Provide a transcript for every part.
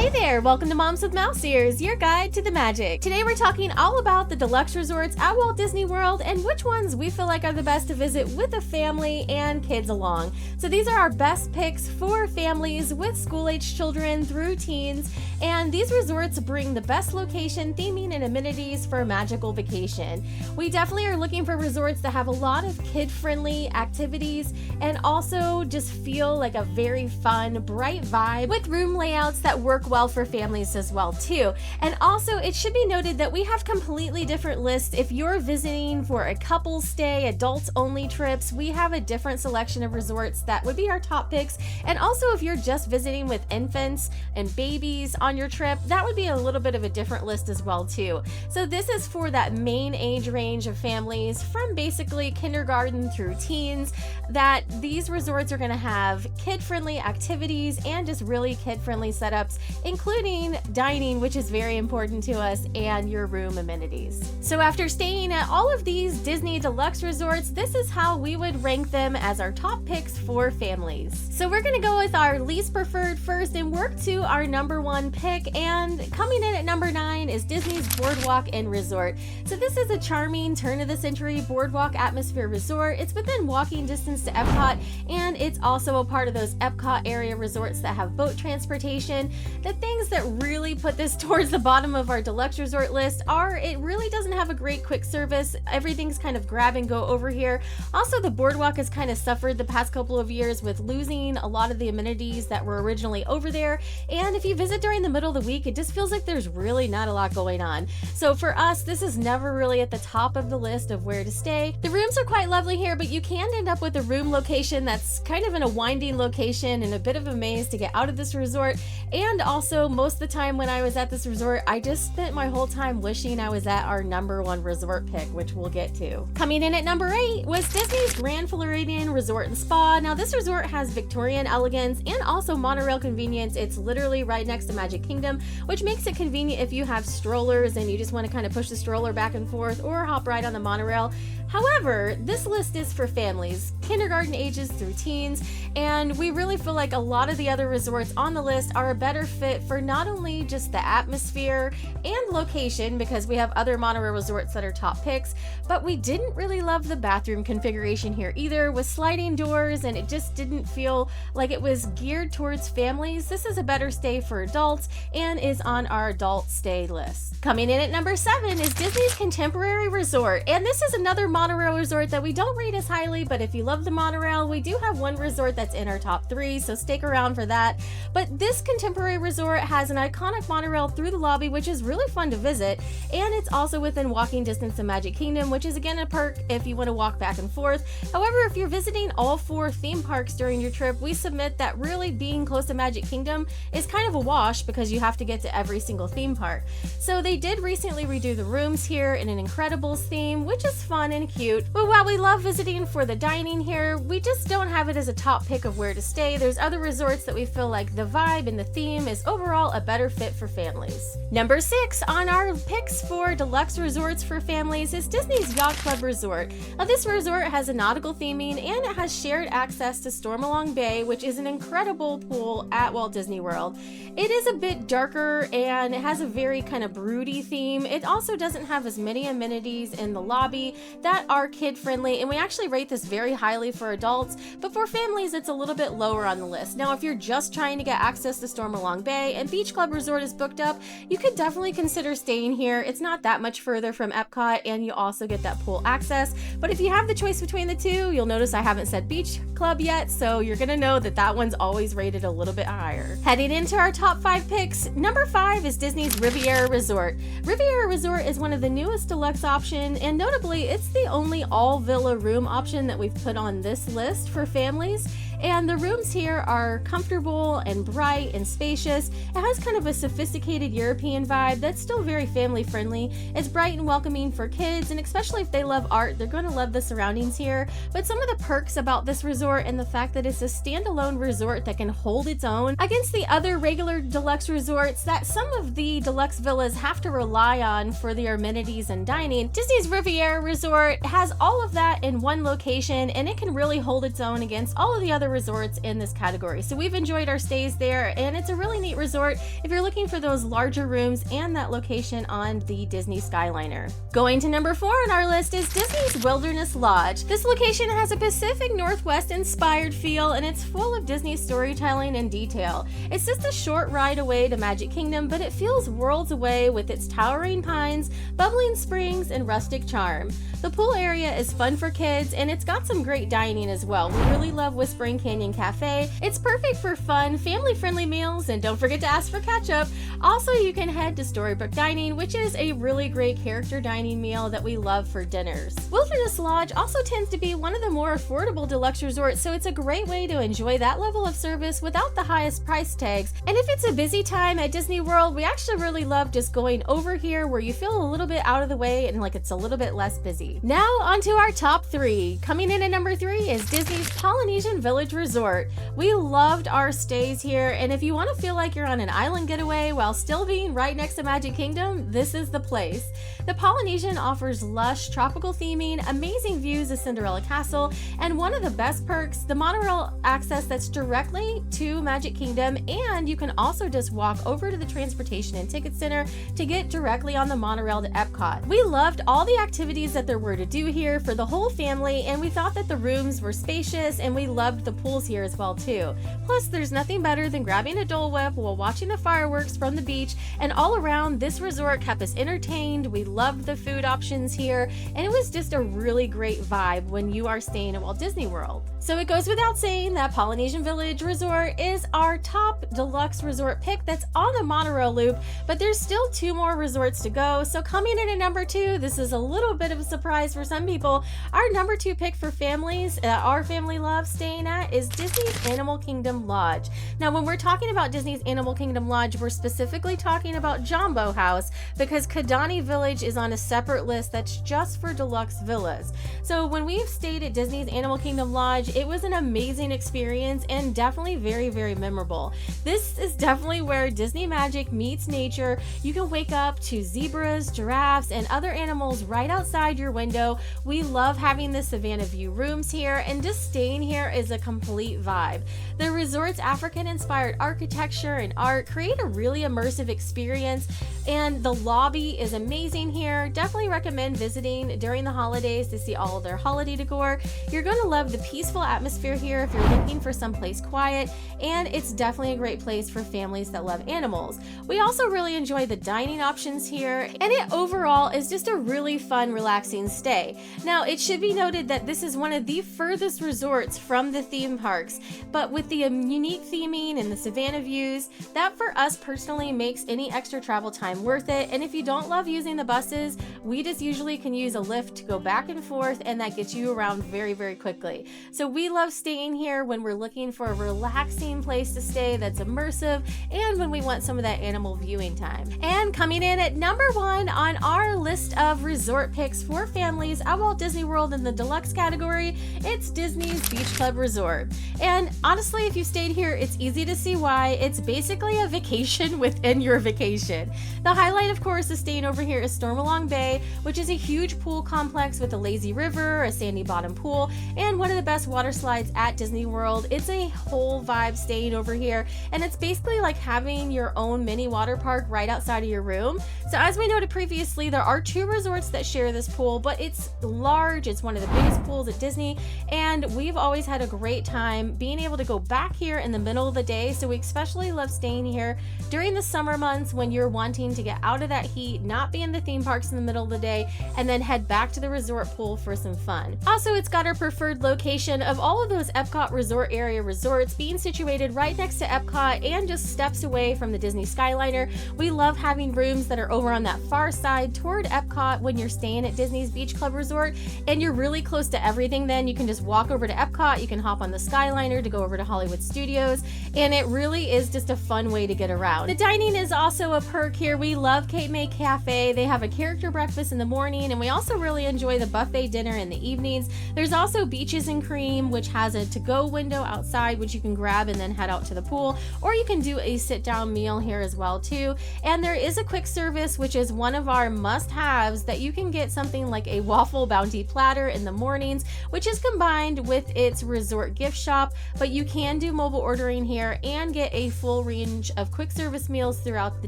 Hey there, welcome to Moms with Mouse Ears, your guide to the magic. Today we're talking all about the deluxe resorts at Walt Disney World and which ones we feel like are the best to visit with a family and kids along. So these are our best picks for families with school-age children through teens, and these resorts bring the best location, theming, and amenities for a magical vacation. We definitely are looking for resorts that have a lot of kid-friendly activities and also just feel like a very fun, bright vibe with room layouts that work well for families as well too. And also it should be noted that we have completely different lists. If you're visiting for a couple stay, adults only trips, we have a different selection of resorts that would be our top picks. And also if you're just visiting with infants and babies on your trip, that would be a little bit of a different list as well too. So this is for that main age range of families from basically kindergarten through teens, that these resorts are going to have kid-friendly activities and just really kid-friendly setups, including dining, which is very important to us, and your room amenities. So after staying at all of these Disney deluxe resorts, this is how we would rank them as our top picks for families. So we're going to go with our least preferred first and work to our number one pick, and coming in at number 9 is Disney's BoardWalk and Resort. So this is a charming turn-of-the-century boardwalk atmosphere resort. It's within walking distance to Epcot, and it's also a part of those Epcot area resorts that have boat transportation. The things that really put this towards the bottom of our deluxe resort list are it really doesn't have a great quick service. Everything's kind of grab and go over here. Also, the boardwalk has kind of suffered the past couple of years with losing a lot of the amenities that were originally over there. And if you visit during the middle of the week, it just feels like there's really not a lot going on. So for us, this is never really at the top of the list of where to stay. The rooms are quite lovely here, but you can end up with a room location that's kind of in a winding location and a bit of a maze to get out of this resort. And also, most of the time when I was at this resort, I just spent my whole time wishing I was at our number 1 resort pick, which we'll get to. Coming in at number 8 was Disney's Grand Floridian Resort and Spa. Now this resort has Victorian elegance and also monorail convenience. It's literally right next to Magic Kingdom, which makes it convenient if you have strollers and you just want to kind of push the stroller back and forth or hop right on the monorail. However, this list is for families, kindergarten ages through teens, and we really feel like a lot of the other resorts on the list are a better fit for not only just the atmosphere and location, because we have other monorail resorts that are top picks, but we didn't really love the bathroom configuration here either, with sliding doors, and it just didn't feel like it was geared towards families. This is a better stay for adults and is on our adult stay list. Coming in at number 7 is Disney's Contemporary Resort, and this is another monorail resort that we don't rate as highly, but if you love the monorail, we do have one resort that's in our top 3, so stick around for that. But this Contemporary Resort has an iconic monorail through the lobby, which is really fun to visit, and it's also within walking distance of Magic Kingdom, which is again a perk if you want to walk back and forth. However, if you're visiting all 4 theme parks during your trip, we submit that really being close to Magic Kingdom is kind of a wash because you have to get to every single theme park. So they did recently redo the rooms here in an Incredibles theme, which is fun and cute. But while we love visiting for the dining here, we just don't have it as a top pick of where to stay. There's other resorts that we feel like the vibe and the theme is overall a better fit for families. Number 6 on our picks for deluxe resorts for families is Disney's Yacht Club Resort. Now this resort has a nautical theming and it has shared access to Stormalong Bay, which is an incredible pool at Walt Disney World. It is a bit darker and it has a very kind of broody theme. It also doesn't have as many amenities in the lobby that are kid friendly, and we actually rate this very highly for adults, but for families it's a little bit lower on the list. Now if you're just trying to get access to Stormalong Bay and Beach Club Resort is booked up, you could definitely consider staying here. It's not that much further from Epcot and you also get that pool access, but if you have the choice between the two, you'll notice I haven't said Beach Club yet, so you're gonna know that that one's always rated a little bit higher. Heading into our top 5 picks, number 5 is Disney's Riviera Resort. Riviera Resort is one of the newest deluxe option, and notably it's the only all villa room option that we've put on this list for families. And the rooms here are comfortable and bright and spacious. It has kind of a sophisticated European vibe that's still very family friendly. It's bright and welcoming for kids, and especially if they love art, they're going to love the surroundings here. But some of the perks about this resort and the fact that it's a standalone resort that can hold its own against the other regular deluxe resorts that some of the deluxe villas have to rely on for their amenities and dining, Disney's Riviera Resort has all of that in one location, and it can really hold its own against all of the other other resorts in this category. So we've enjoyed our stays there, and it's a really neat resort if you're looking for those larger rooms and that location on the Disney Skyliner. Going to number 4 on our list is Disney's Wilderness Lodge. This location has a Pacific Northwest inspired feel, and it's full of Disney storytelling and detail. It's just a short ride away to Magic Kingdom, but it feels worlds away with its towering pines, bubbling springs, and rustic charm. The pool area is fun for kids, and it's got some great dining as well. We really love Whispering Canyon Cafe. It's perfect for fun, family-friendly meals, and don't forget to ask for ketchup. Also, you can head to Storybook Dining, which is a really great character dining meal that we love for dinners. Wilderness Lodge also tends to be one of the more affordable deluxe resorts, so it's a great way to enjoy that level of service without the highest price tags. And if it's a busy time at Disney World, we actually really love just going over here where you feel a little bit out of the way and like it's a little bit less busy. Now on to our top 3. Coming in at number 3 is Disney's Polynesian Village Resort. We loved our stays here, and if you want to feel like you're on an island getaway while still being right next to Magic Kingdom, this is the place. The Polynesian offers lush tropical theming, amazing views of Cinderella Castle, and one of the best perks, the monorail access that's directly to Magic Kingdom, and you can also just walk over to the Transportation and Ticket Center to get directly on the monorail to Epcot. We loved all the activities that there were to do here for the whole family, and we thought that the rooms were spacious, and we loved the pools here as well too. Plus, there's nothing better than grabbing a Dole Whip while watching the fireworks from the beach, and all around, this resort kept us entertained. We loved the food options here, and it was just a really great vibe when you are staying at Walt Disney World. So it goes without saying that Polynesian Village Resort is our top deluxe resort pick that's on the monorail loop, but there's still 2 more resorts to go. So coming in at number 2, this is a little bit of a surprise for some people. Our number 2 pick for families that our family loves staying at is Disney's Animal Kingdom Lodge. Now, when we're talking about Disney's Animal Kingdom Lodge, we're specifically talking about Jambo House because Kidani Village is on a separate list that's just for deluxe villas. So when we've stayed at Disney's Animal Kingdom Lodge, it was an amazing experience and definitely very, very memorable. This is definitely where Disney magic meets nature. You can wake up to zebras, giraffes, and other animals right outside your window. We love having the Savannah View rooms here, and just staying here is a complete vibe. The resort's African-inspired architecture and art create a really immersive experience, and the lobby is amazing here. Definitely recommend visiting during the holidays to see all of their holiday decor. You're going to love the peaceful atmosphere here if you're looking for someplace quiet, and it's definitely a great place for families that love animals. We also really enjoy the dining options here, and it overall is just a really fun, relaxing stay. Now, it should be noted that this is one of the furthest resorts from the theme parks, but with the unique theming and the Savannah views, that for us personally makes any extra travel time worth it. And if you don't love using the buses, we just usually can use a lift to go back and forth, and that gets you around very, very quickly. So we love staying here when we're looking for a relaxing place to stay that's immersive, and when we want some of that animal viewing time. And coming in at number 1 on our list of resort picks for families at Walt Disney World in the deluxe category, it's Disney's Beach Club Resort. And honestly, if you stayed here, it's easy to see why. It's basically a vacation within your vacation. The highlight, of course, is staying over here is Stormalong Bay, which is a huge pool complex with a lazy river, a sandy bottom pool, and one of the best water slides at Disney World. It's a whole vibe staying over here, and it's basically like having your own mini water park right outside of your room. So as we noted previously, there are 2 resorts that share this pool, but it's large. It's one of the biggest pools at Disney, and we've always had a great time being able to go back here in the middle of the day. So we especially love staying here during the summer months when you're wanting to get out of that heat, not be in the theme parks in the middle of the day, and then head back to the resort pool for some fun. Also, it's got our preferred location of all of those Epcot resort area resorts being situated right next to Epcot and just steps away from the Disney Skyliner. We love having rooms that are over on that far side toward Epcot when you're staying at Disney's Beach Club Resort, and you're really close to everything. Then you can just walk over to Epcot, you can hop on the Skyliner to go over to Hollywood Studios, and it really is just a fun way to get around. The dining is also a perk here. We love Cape May Cafe. They have a character breakfast in the morning, and we also really enjoy the buffet dinner in the evenings. There's also Beaches and Cream, which has a to-go window outside, which you can grab and then head out to the pool, or you can do a sit-down meal here as well too. And there is a quick service, which is one of our must-haves, that you can get something like a waffle bounty platter in the mornings, which is combined with its resort gift shop, but you can do mobile ordering here and get a full range of quick service meals throughout the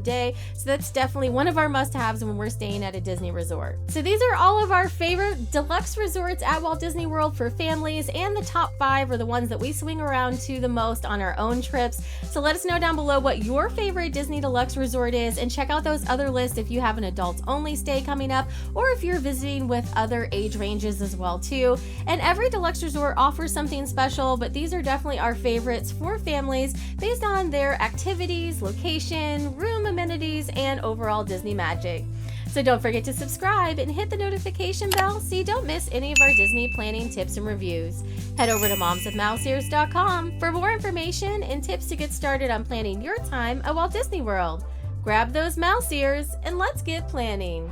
day. So that's definitely one of our must-haves when we're staying at a Disney resort. So these are all of our favorite deluxe resorts at Walt Disney World for families, and the top 5 are the ones that we swing around to the most on our own trips. So let us know down below what your favorite Disney deluxe resort is, and check out those other lists if you have an adults only stay coming up, or if you're visiting with other age ranges as well too. And every deluxe resort offers something special, but these are definitely our favorites for families based on their activities, location, room amenities, and overall Disney magic. So don't forget to subscribe and hit the notification bell so you don't miss any of our Disney planning tips and reviews. Head over to momswithmouseears.com for more information and tips to get started on planning your time at Walt Disney World. Grab those mouse ears and let's get planning.